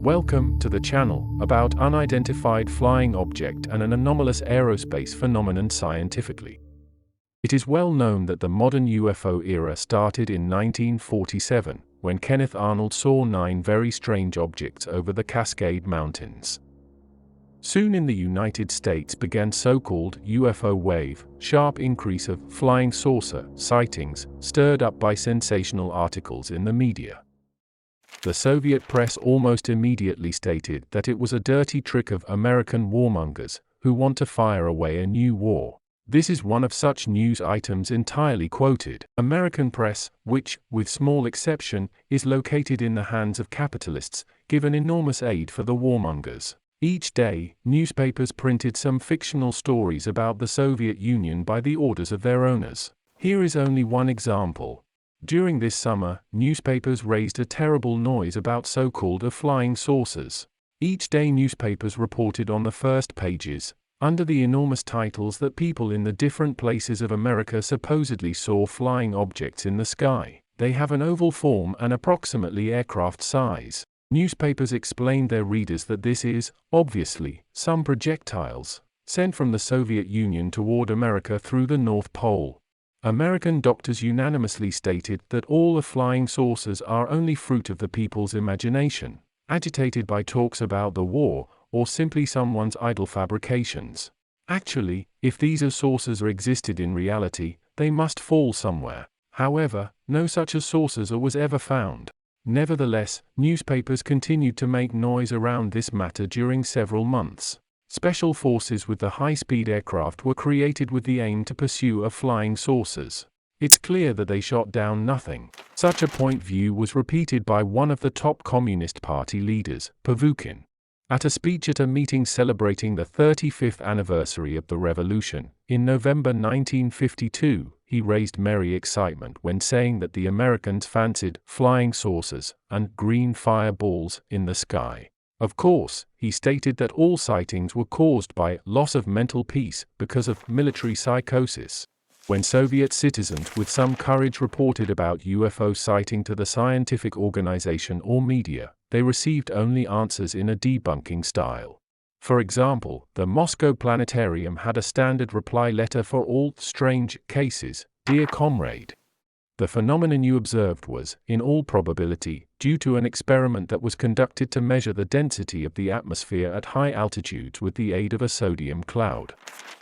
Welcome to the channel about unidentified flying object and an anomalous aerospace phenomenon scientifically. It is well known that the modern UFO era started in 1947, when Kenneth Arnold saw 9 very strange objects over the Cascade Mountains. Soon in the United States began so-called UFO wave, sharp increase of flying saucer sightings, stirred up by sensational articles in the media. The Soviet press almost immediately stated that it was a dirty trick of American warmongers, who want to fire away a new war. This is one of such news items entirely quoted. American press, which, with small exception, is located in the hands of capitalists, given enormous aid for the warmongers. Each day, newspapers printed some fictional stories about the Soviet Union by the orders of their owners. Here is only one example. During this summer, newspapers raised a terrible noise about so-called flying saucers. Each day newspapers reported on the first pages, under the enormous titles, that people in the different places of America supposedly saw flying objects in the sky. They have an oval form and approximately aircraft size. Newspapers explained their readers that this is, obviously, some projectiles, sent from the Soviet Union toward America through the North Pole. American doctors unanimously stated that all the flying saucers are only fruit of the people's imagination, agitated by talks about the war, or simply someone's idle fabrications. Actually, if these saucers existed in reality, they must fall somewhere. However, no such saucers was ever found. Nevertheless, newspapers continued to make noise around this matter during several months. Special forces with the high-speed aircraft were created with the aim to pursue flying saucers. It's clear that they shot down nothing. Such a point view was repeated by one of the top Communist Party leaders, Pavukin. At a speech at a meeting celebrating the 35th anniversary of the revolution, in November 1952, he raised merry excitement when saying that the Americans fancied flying saucers and green fireballs in the sky. Of course, he stated that all sightings were caused by loss of mental peace because of military psychosis. When Soviet citizens with some courage reported about UFO sighting to the scientific organization or media, they received only answers in a debunking style. For example, the Moscow Planetarium had a standard reply letter for all strange cases: "Dear comrade, the phenomenon you observed was, in all probability, due to an experiment that was conducted to measure the density of the atmosphere at high altitudes with the aid of a sodium cloud."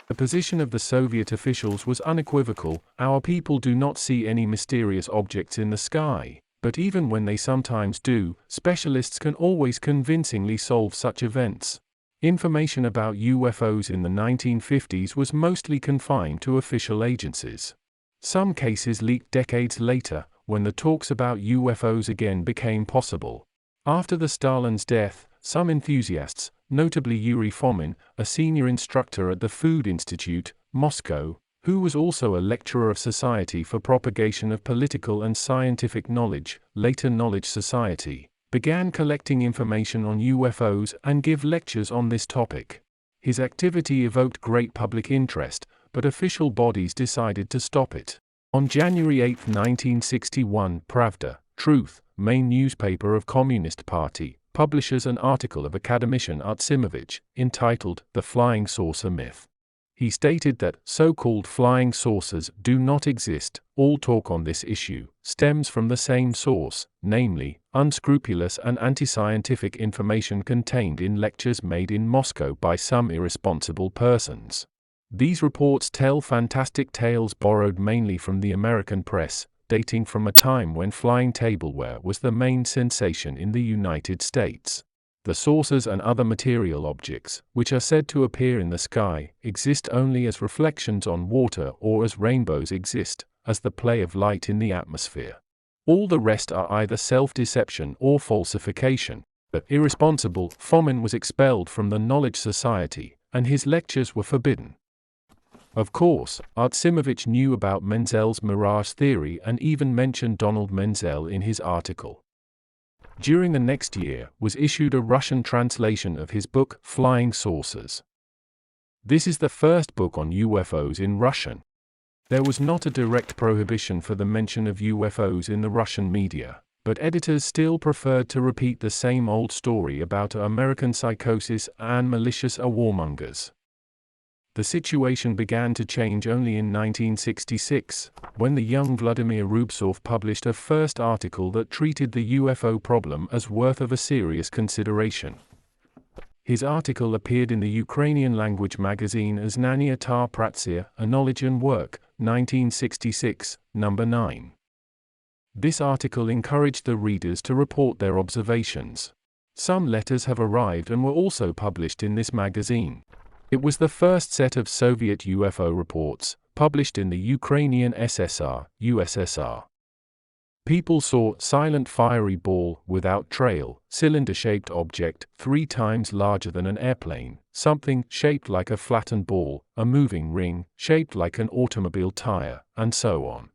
The position of the Soviet officials was unequivocal: "Our people do not see any mysterious objects in the sky, but even when they sometimes do, specialists can always convincingly solve such events." Information about UFOs in the 1950s was mostly confined to official agencies. Some cases leaked decades later, when the talks about UFOs again became possible. After the Stalin's death, some enthusiasts, notably Yuri Fomin, a senior instructor at the Food Institute, Moscow, who was also a lecturer of Society for Propagation of Political and Scientific Knowledge, later Knowledge Society, began collecting information on UFOs and give lectures on this topic. His activity evoked great public interest, but official bodies decided to stop it. On January 8, 1961, Pravda, Truth, main newspaper of Communist Party, publishes an article of academician Artsimovich, entitled "The Flying Saucer Myth." He stated that so-called flying saucers do not exist. All talk on this issue stems from the same source, namely, unscrupulous and anti-scientific information contained in lectures made in Moscow by some irresponsible persons. These reports tell fantastic tales borrowed mainly from the American press, dating from a time when flying tableware was the main sensation in the United States. The saucers and other material objects, which are said to appear in the sky, exist only as reflections on water or as rainbows exist, as the play of light in the atmosphere. All the rest are either self-deception or falsification. The irresponsible Fomin was expelled from the Knowledge Society, and his lectures were forbidden. Of course, Artsimovich knew about Menzel's mirage theory and even mentioned Donald Menzel in his article. During the next year, was issued a Russian translation of his book, Flying Saucers. This is the first book on UFOs in Russian. There was not a direct prohibition for the mention of UFOs in the Russian media. But editors still preferred to repeat the same old story about American psychosis and malicious warmongers. The situation began to change only in 1966, when the young Vladimir Rubtsov published a first article that treated the UFO problem as worth of a serious consideration. His article appeared in the Ukrainian-language magazine Znania ta Pratsya, A Knowledge and Work, 1966, number 9. This article encouraged the readers to report their observations. Some letters have arrived and were also published in this magazine. It was the first set of Soviet UFO reports, published in the Ukrainian SSR, USSR. People saw silent fiery ball, without trail, cylinder-shaped object, 3 times larger than an airplane, something shaped like a flattened ball, a moving ring, shaped like an automobile tire, and so on.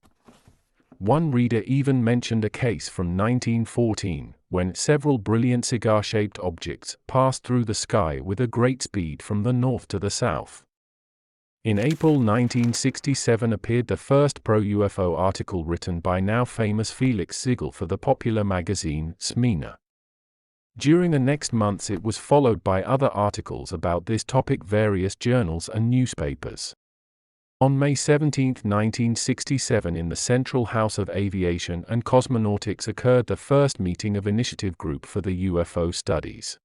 One reader even mentioned a case from 1914, when several brilliant cigar-shaped objects passed through the sky with a great speed from the north to the south. In April 1967 appeared the first pro-UFO article written by now famous Felix Ziegel for the popular magazine Smena. During the next months it was followed by other articles about this topic various journals and newspapers. On May 17, 1967 in the Central House of Aviation and Cosmonautics occurred the first meeting of Initiative Group for the UFO Studies.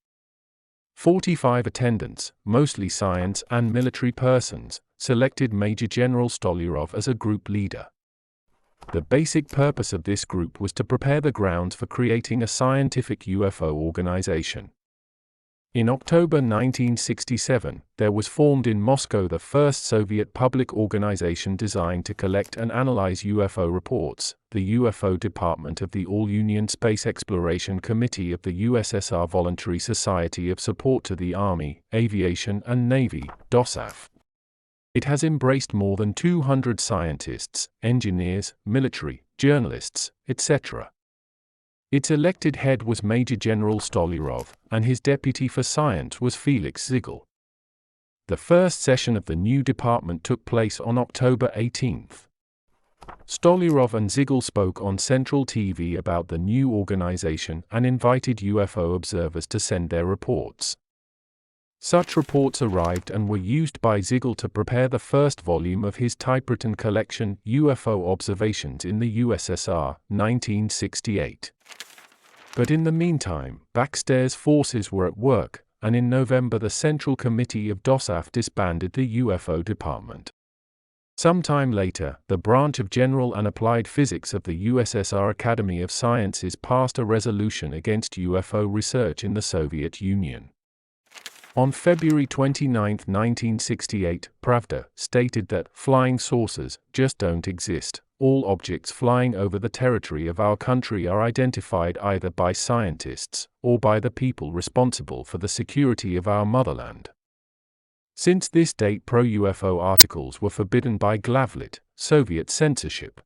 45 attendants, mostly science and military persons, selected Major General Stolyrov as a group leader. The basic purpose of this group was to prepare the grounds for creating a scientific UFO organization. In October 1967, there was formed in Moscow the first Soviet public organization designed to collect and analyze UFO reports, the UFO Department of the All-Union Space Exploration Committee of the USSR Voluntary Society of Support to the Army, Aviation and Navy, DOSAAF. It has embraced more than 200 scientists, engineers, military, journalists, etc. Its elected head was Major General Stolyrov, and his deputy for science was Felix Ziegel. The first session of the new department took place on October 18. Stolyrov and Ziegel spoke on Central TV about the new organization and invited UFO observers to send their reports. Such reports arrived and were used by Ziegel to prepare the first volume of his typewritten collection, UFO Observations in the USSR, 1968. But in the meantime, backstairs forces were at work, and in November the Central Committee of DOSAAF disbanded the UFO department. Sometime later, the branch of General and Applied Physics of the USSR Academy of Sciences passed a resolution against UFO research in the Soviet Union. On February 29, 1968, Pravda stated that flying saucers just don't exist. All objects flying over the territory of our country are identified either by scientists or by the people responsible for the security of our motherland. Since this date, pro-UFO articles were forbidden by Glavlit, Soviet censorship.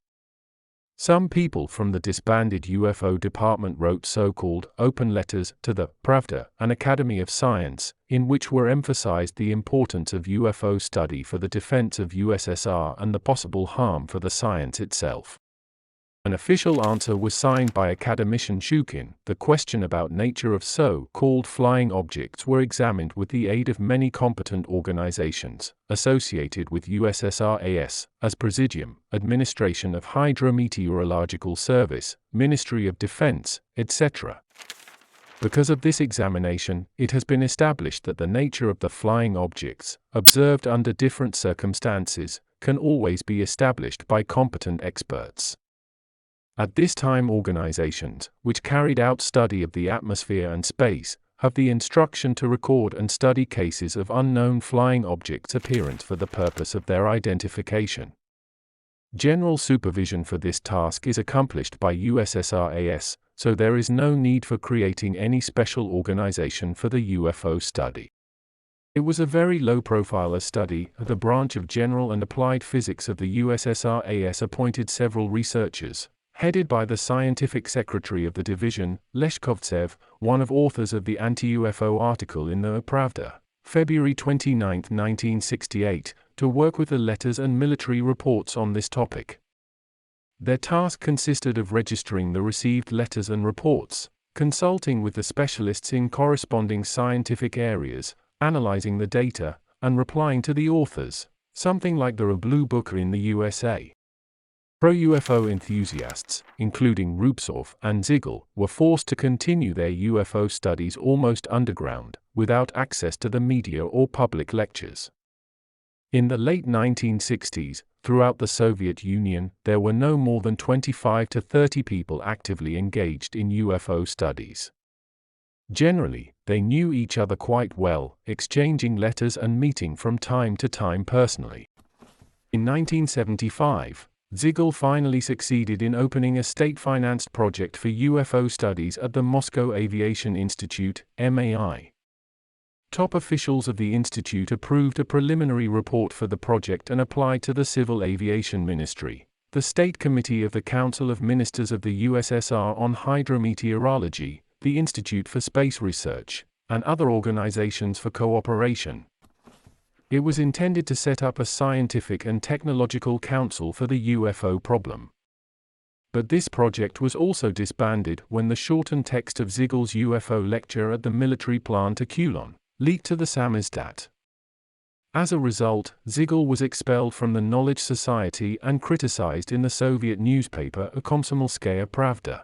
Some people from the disbanded UFO department wrote so-called open letters to the Pravda, an Academy of Science, in which were emphasized the importance of UFO study for the defense of USSR and the possible harm for the science itself. An official answer was signed by academician Shukin. The question about nature of so-called flying objects were examined with the aid of many competent organizations associated with USSR-AS, as Presidium, Administration of Hydrometeorological Service, Ministry of Defense, etc. Because of this examination, it has been established that the nature of the flying objects, observed under different circumstances, can always be established by competent experts. At this time, organizations, which carried out study of the atmosphere and space, have the instruction to record and study cases of unknown flying objects' appearance for the purpose of their identification. General supervision for this task is accomplished by USSR-AS, so there is no need for creating any special organization for the UFO study. It was a very low-profile study. The branch of General and Applied Physics of the USSR-AS appointed several researchers, headed by the scientific secretary of the division, Leshkovtsev, one of authors of the anti-UFO article in the Pravda, February 29, 1968, to work with the letters and military reports on this topic. Their task consisted of registering the received letters and reports, consulting with the specialists in corresponding scientific areas, analyzing the data, and replying to the authors, something like the Blue Book in the USA. Pro-UFO enthusiasts, including Rupsov and Ziegel, were forced to continue their UFO studies almost underground, without access to the media or public lectures. In the late 1960s, throughout the Soviet Union, there were no more than 25 to 30 people actively engaged in UFO studies. Generally, they knew each other quite well, exchanging letters and meeting from time to time personally. In 1975, Ziegel finally succeeded in opening a state-financed project for UFO studies at the Moscow Aviation Institute, MAI. Top officials of the institute approved a preliminary report for the project and applied to the Civil Aviation Ministry, the State Committee of the Council of Ministers of the USSR on Hydrometeorology, the Institute for Space Research, and other organizations for cooperation. It was intended to set up a scientific and technological council for the UFO problem. But this project was also disbanded when the shortened text of Ziegel's UFO lecture at the military plant at Kulon leaked to the samizdat. As a result, Ziegel was expelled from the Knowledge Society and criticized in the Soviet newspaper Komsomolskaya Pravda.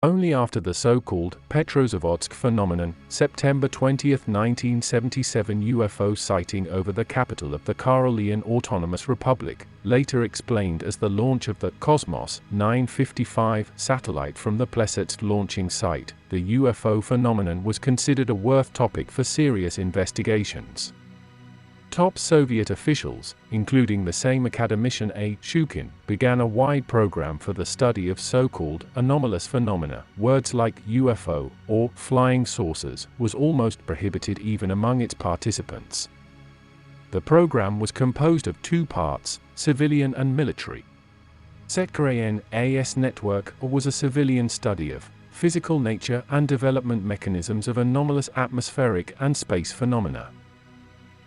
Only after the so-called Petrozavodsk phenomenon, September 20, 1977 UFO sighting over the capital of the Karelian Autonomous Republic, later explained as the launch of the Cosmos 955 satellite from the Plesetsk launching site, the UFO phenomenon was considered a worth topic for serious investigations. Top Soviet officials, including the same academician A. Shukin, began a wide program for the study of so-called anomalous phenomena. Words like UFO or flying saucers was almost prohibited even among its participants. The program was composed of two parts, civilian and military. Setka-AN AS network was a civilian study of physical nature and development mechanisms of anomalous atmospheric and space phenomena.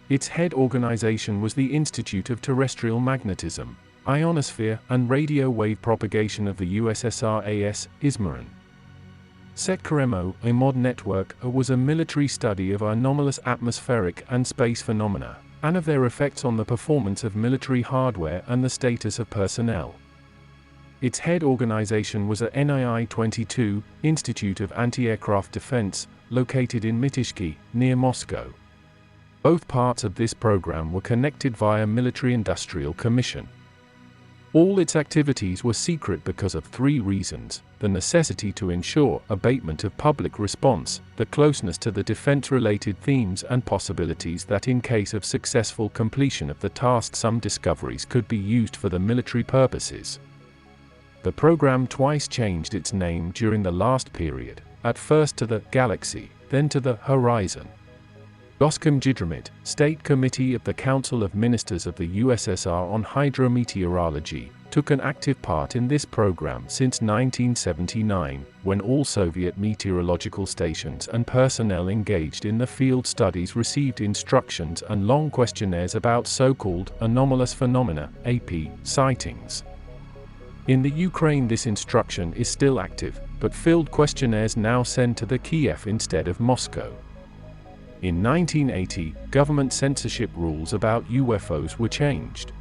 Its head organization was the Institute of Terrestrial Magnetism, Ionosphere, and Radio Wave Propagation of the USSR AS, Izmarin. Setka-MO, a mod network, was a military study of anomalous atmospheric and space phenomena, and of their effects on the performance of military hardware and the status of personnel. Its head organization was a NII-22, Institute of Anti-Aircraft Defense, located in Mytishki, near Moscow. Both parts of this program were connected via Military-Industrial Commission. All its activities were secret because of three reasons: the necessity to ensure abatement of public response, the closeness to the defense-related themes and possibilities that in case of successful completion of the task some discoveries could be used for the military purposes. The program twice changed its name during the last period, at first to the Galaxy, then to the Horizon. Goskomjidramit, State Committee of the Council of Ministers of the USSR on Hydrometeorology, took an active part in this program since 1979, when all Soviet meteorological stations and personnel engaged in the field studies received instructions and long questionnaires about so-called anomalous phenomena, AP, sightings. In the Ukraine this instruction is still active, but filled questionnaires now send to the Kiev instead of Moscow. In 1980, government censorship rules about UFOs were changed.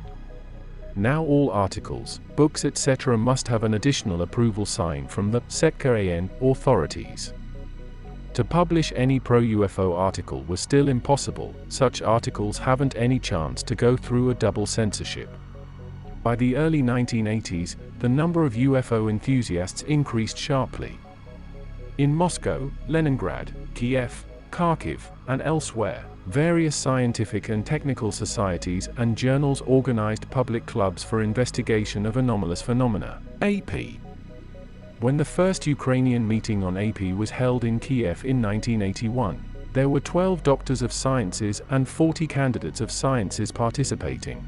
Now all articles, books etc. must have an additional approval sign from the Setka-AN authorities. To publish any pro-UFO article was still impossible. Such articles haven't any chance to go through a double censorship. By the early 1980s, the number of UFO enthusiasts increased sharply. In Moscow, Leningrad, Kiev, Kharkiv, and elsewhere, various scientific and technical societies and journals organized public clubs for investigation of anomalous phenomena, AP. When the first Ukrainian meeting on AP was held in Kiev in 1981, there were 12 doctors of sciences and 40 candidates of sciences participating.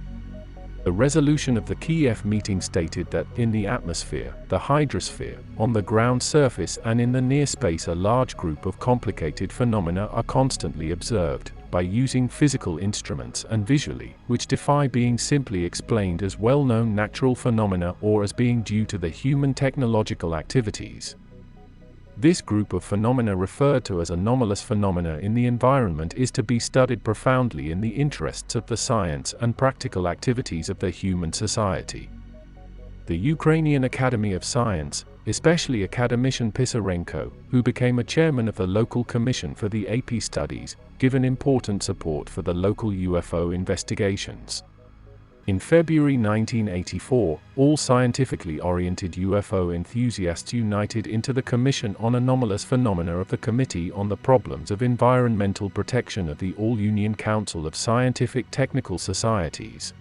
The resolution of the Kiev meeting stated that, in the atmosphere, the hydrosphere, on the ground surface and in the near space a large group of complicated phenomena are constantly observed, by using physical instruments and visually, which defy being simply explained as well-known natural phenomena or as being due to the human technological activities. This group of phenomena, referred to as anomalous phenomena in the environment, is to be studied profoundly in the interests of the science and practical activities of the human society. The Ukrainian Academy of Science, especially academician Pisarenko, who became a chairman of the local commission for the AP studies, given important support for the local UFO investigations. In February 1984, all scientifically oriented UFO enthusiasts united into the Commission on Anomalous Phenomena of the Committee on the Problems of Environmental Protection of the All-Union Council of Scientific Technical Societies.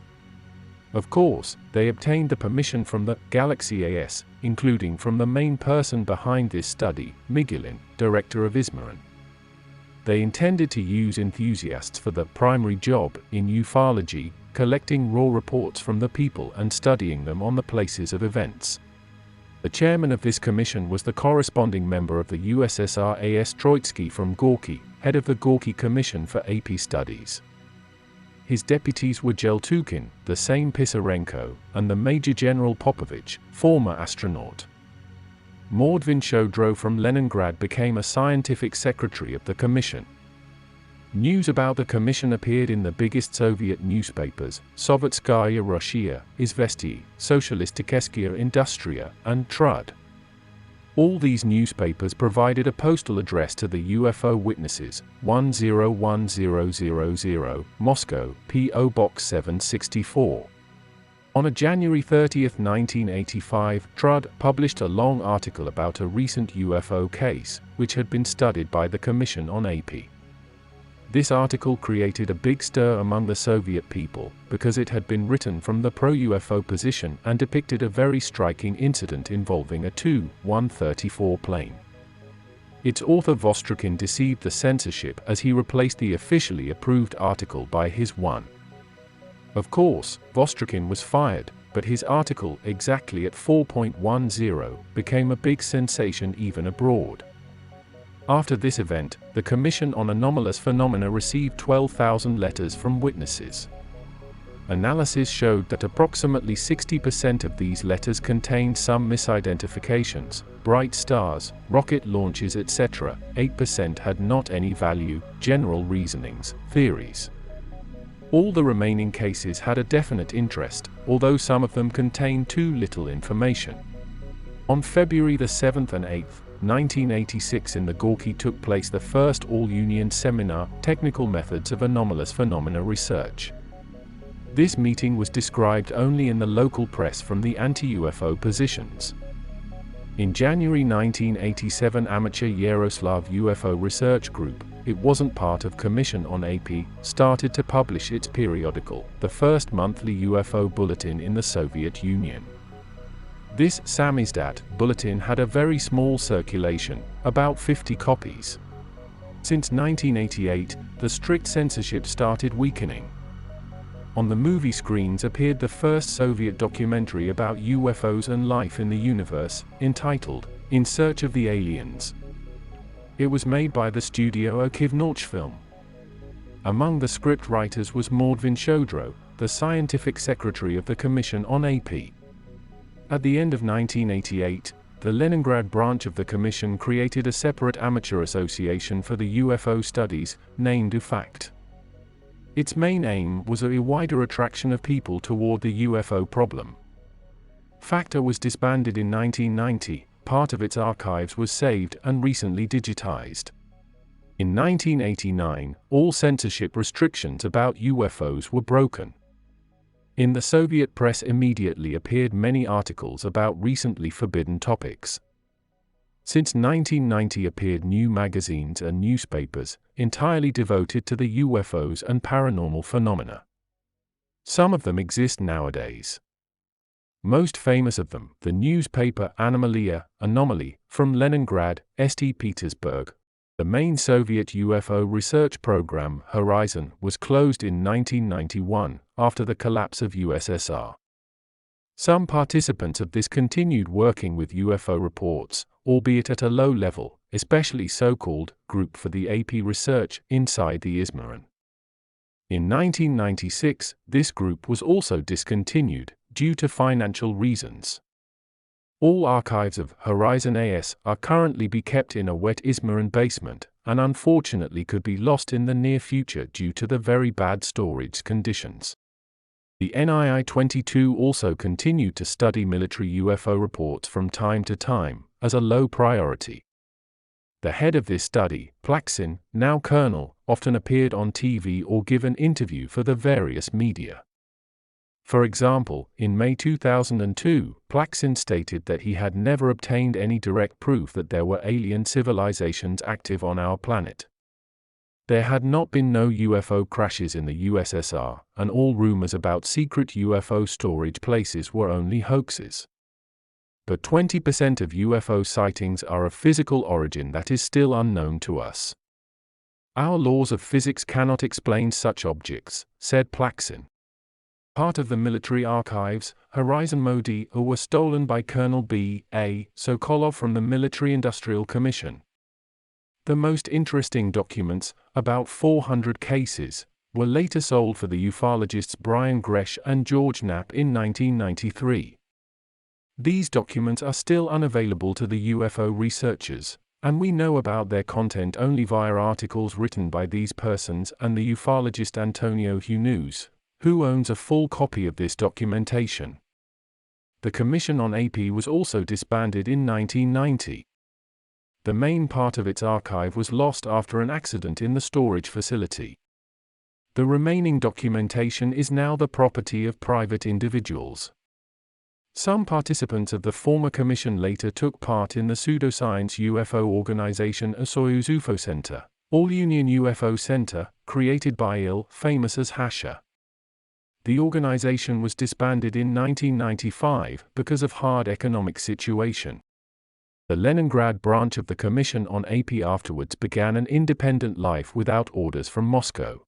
Of course, they obtained the permission from the Galaxy AS, including from the main person behind this study, Migulin, director of Izmarin. They intended to use enthusiasts for the primary job in ufology, collecting raw reports from the people and studying them on the places of events. The chairman of this commission was the corresponding member of the USSR A.S. Troitsky from Gorky, head of the Gorky Commission for AP Studies. His deputies were Jeltukin, the same Pisarenko, and the Major General Popovich, former astronaut. Mordvin Shodro from Leningrad became a scientific secretary of the commission. News about the commission appeared in the biggest Soviet newspapers, Sovetskaya Rossiya, Izvesty, Socialistikeskaya Industria, and Trud. All these newspapers provided a postal address to the UFO witnesses, 101000, Moscow, P.O. Box 764. On a January 30, 1985, Trud published a long article about a recent UFO case, which had been studied by the Commission on AP. This article created a big stir among the Soviet people, because it had been written from the pro-UFO position and depicted a very striking incident involving a Tu-134 plane. Its author Vostrukin deceived the censorship as he replaced the officially approved article by his one. Of course, Vostrukin was fired, but his article, exactly at 4.10, became a big sensation even abroad. After this event, the Commission on Anomalous Phenomena received 12,000 letters from witnesses. Analysis showed that approximately 60% of these letters contained some misidentifications, bright stars, rocket launches, etc. 8% had not any value, general reasonings, theories. All the remaining cases had a definite interest, although some of them contained too little information. On February the 7th and 8th, 1986 in the Gorky took place the first all-union seminar, Technical Methods of Anomalous Phenomena Research. This meeting was described only in the local press from the anti-UFO positions. In January 1987, amateur Yaroslav UFO Research Group, it wasn't part of Commission on AP, started to publish its periodical, the first monthly UFO bulletin in the Soviet Union. This Samizdat bulletin had a very small circulation, about 50 copies. Since 1988, the strict censorship started weakening. On the movie screens appeared the first Soviet documentary about UFOs and life in the universe, entitled, In Search of the Aliens. It was made by the studio Okivnorchfilm. Among the script writers was Mordvin Shodro, the scientific secretary of the Commission on AP. At the end of 1988, the Leningrad branch of the Commission created a separate amateur association for the UFO studies, named UFACT. Its main aim was a wider attraction of people toward the UFO problem. FACTA was disbanded in 1990, part of its archives was saved and recently digitized. In 1989, all censorship restrictions about UFOs were broken. In the Soviet press immediately appeared many articles about recently forbidden topics. Since 1990 appeared new magazines and newspapers, entirely devoted to the UFOs and paranormal phenomena. Some of them exist nowadays. Most famous of them, the newspaper Anomaly, from Leningrad, St. Petersburg. The main Soviet UFO research program, Horizon, was closed in 1991, after the collapse of USSR. Some participants of this continued working with UFO reports, albeit at a low level, especially so-called Group for the AP Research inside the Izmarin. In 1996, this group was also discontinued, due to financial reasons. All archives of Horizon AS are currently be kept in a wet Ismaran basement, and unfortunately could be lost in the near future due to the very bad storage conditions. The NII-22 also continued to study military UFO reports from time to time, as a low priority. The head of this study, Plaksin, now colonel, often appeared on TV or give an interview for the various media. For example, in May 2002, Plaksin stated that he had never obtained any direct proof that there were alien civilizations active on our planet. There had not been no UFO crashes in the USSR, and all rumors about secret UFO storage places were only hoaxes. But 20% of UFO sightings are of physical origin that is still unknown to us. Our laws of physics cannot explain such objects, said Plaksin. Part of the military archives, Horizon MO-D, were stolen by Colonel B.A. Sokolov from the Military Industrial Commission. The most interesting documents, about 400 cases, were later sold for the ufologists Brian Gresh and George Knapp in 1993. These documents are still unavailable to the UFO researchers, and we know about their content only via articles written by these persons and the ufologist Antonio Huneus, who owns a full copy of this documentation. The Commission on AP was also disbanded in 1990. The main part of its archive was lost after an accident in the storage facility. The remaining documentation is now the property of private individuals. Some participants of the former commission later took part in the pseudoscience UFO organization Soyuz UFO Center, All-Union UFO Center, created by IL, famous as Hasha. The organization was disbanded in 1995 because of hard economic situation. The Leningrad branch of the Commission on AP afterwards began an independent life without orders from Moscow.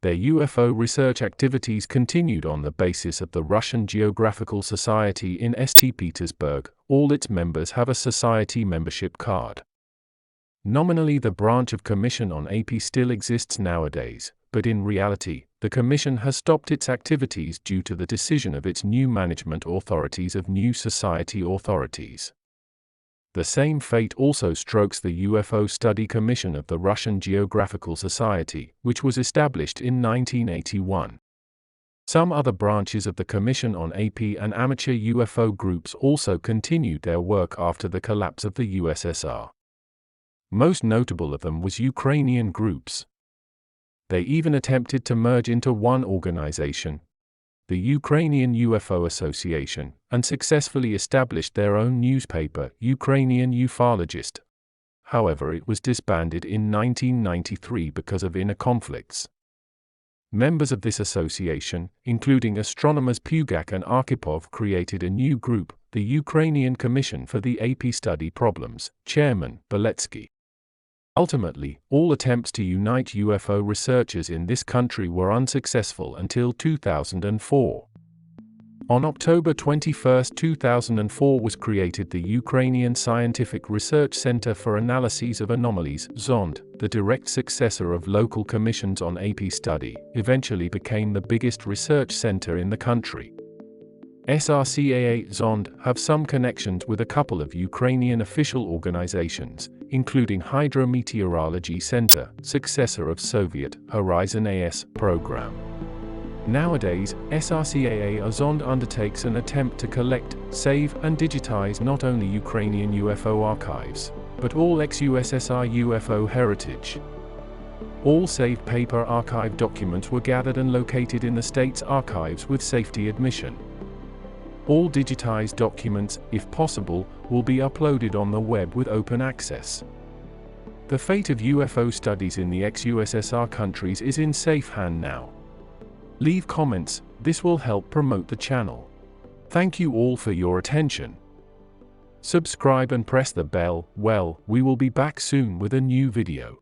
Their UFO research activities continued on the basis of the Russian Geographical Society in St. Petersburg. All its members have a society membership card. Nominally, the branch of Commission on AP still exists nowadays, but in reality, the Commission has stopped its activities due to the decision of its new management authorities of new society authorities. The same fate also strokes the UFO Study Commission of the Russian Geographical Society, which was established in 1981. Some other branches of the Commission on AP and amateur UFO groups also continued their work after the collapse of the USSR. Most notable of them was Ukrainian groups. They even attempted to merge into one organization, the Ukrainian UFO Association, and successfully established their own newspaper, Ukrainian Ufologist. However, it was disbanded in 1993 because of inner conflicts. Members of this association, including astronomers Pugak and Arkhipov, created a new group, the Ukrainian Commission for the AP Study Problems, Chairman Beletsky. Ultimately, all attempts to unite UFO researchers in this country were unsuccessful until 2004. On October 21, 2004 was created the Ukrainian Scientific Research Center for Analyses of Anomalies, ZOND, the direct successor of local commissions on AP study, eventually became the biggest research center in the country. SRCAA-ZOND have some connections with a couple of Ukrainian official organizations, including Hydrometeorology Center, successor of Soviet Horizon AS program. Nowadays, SRCAA-ZOND undertakes an attempt to collect, save and digitize not only Ukrainian UFO archives, but all ex-USSR UFO heritage. All saved paper archive documents were gathered and located in the state's archives with safety admission. All digitized documents, if possible, will be uploaded on the web with open access. The fate of UFO studies in the ex-USSR countries is in safe hand now. Leave comments, this will help promote the channel. Thank you all for your attention. Subscribe and press the bell. Well, we will be back soon with a new video.